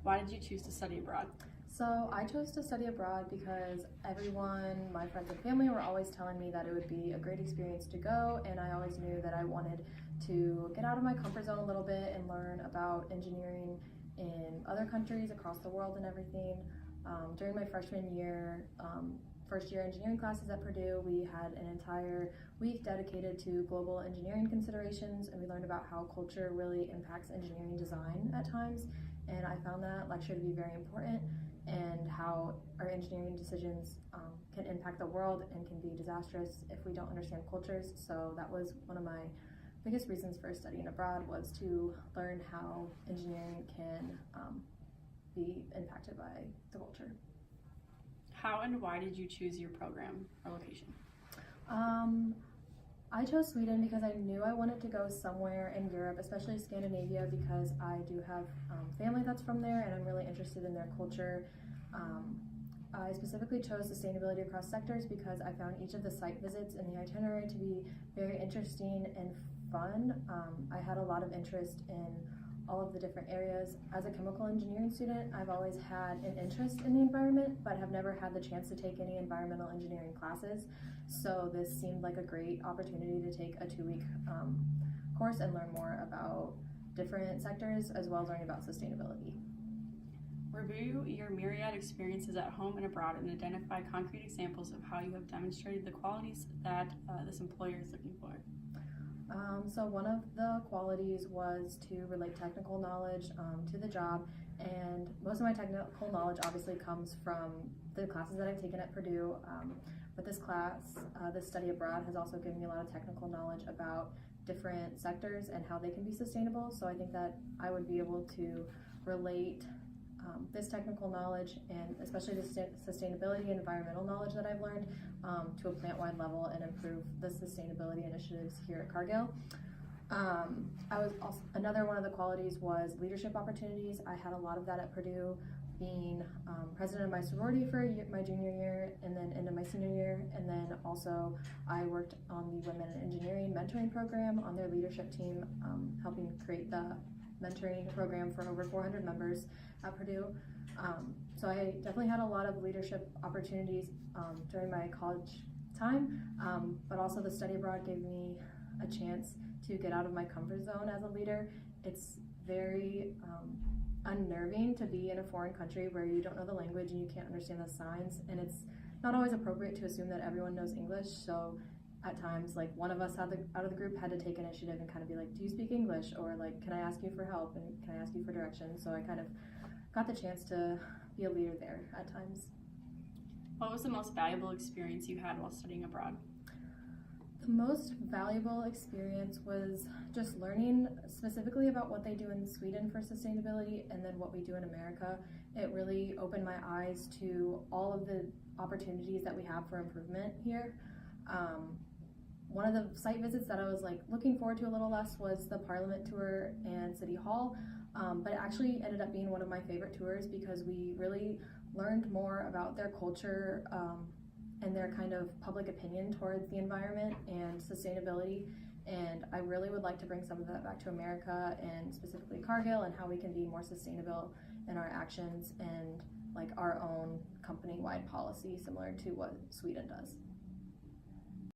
Why did you choose to study abroad? So I chose to study abroad because everyone, my friends and family, were always telling me that it would be a great experience to go, and I always knew that I wanted to get out of my comfort zone a little bit and learn about engineering in other countries across the world and everything. During my freshman year, first year engineering classes at Purdue, we had an entire week dedicated to global engineering considerations, and we learned about how culture really impacts engineering design at times. And I found that lecture to be very important, and how our engineering decisions can impact the world and can be disastrous if we don't understand cultures. So that was one of my biggest reasons for studying abroad, was to learn how engineering can be impacted by the culture. How and why did you choose your program or location? I chose Sweden because I knew I wanted to go somewhere in Europe, especially Scandinavia, because I do have family that's from there and I'm really interested in their culture. I specifically chose sustainability across sectors because I found each of the site visits in the itinerary to be very interesting and fun. I had a lot of interest in all of the different areas. As a chemical engineering student, I've always had an interest in the environment, but have never had the chance to take any environmental engineering classes. So this seemed like a great opportunity to take a 2-week course and learn more about different sectors, as well as learning about sustainability. Review your myriad experiences at home and abroad and identify concrete examples of how you have demonstrated the qualities that this employer is looking for. So one of the qualities was to relate technical knowledge to the job, and most of my technical knowledge obviously comes from the classes that I've taken at Purdue, but this class, this study abroad, has also given me a lot of technical knowledge about different sectors and how they can be sustainable. So I think that I would be able to relate this technical knowledge, and especially the sustainability and environmental knowledge that I've learned, to a plant-wide level and improve the sustainability initiatives here at Cargill. Another one of the qualities was leadership opportunities. I had a lot of that at Purdue, being president of my sorority for my junior year and then into my senior year, and then also I worked on the Women in Engineering mentoring program on their leadership team, helping create the mentoring program for over 400 members at Purdue. So I definitely had a lot of leadership opportunities during my college time, but also the study abroad gave me a chance to get out of my comfort zone as a leader. It's very unnerving to be in a foreign country where you don't know the language and you can't understand the signs, and it's not always appropriate to assume that everyone knows English. So at times, like, one of us out of the group had to take initiative and kind of be like, do you speak English? Or like, can I ask you for help, and can I ask you for direction? So I kind of got the chance to be a leader there at times. What was the most valuable experience you had while studying abroad? The most valuable experience was just learning specifically about what they do in Sweden for sustainability and then what we do in America. It really opened my eyes to all of the opportunities that we have for improvement here. One of the site visits that I was looking forward to a little less was the Parliament tour and City Hall, but it actually ended up being one of my favorite tours because we really learned more about their culture and their kind of public opinion towards the environment and sustainability. And I really would like to bring some of that back to America, and specifically Cargill, and how we can be more sustainable in our actions and like our own company-wide policy similar to what Sweden does.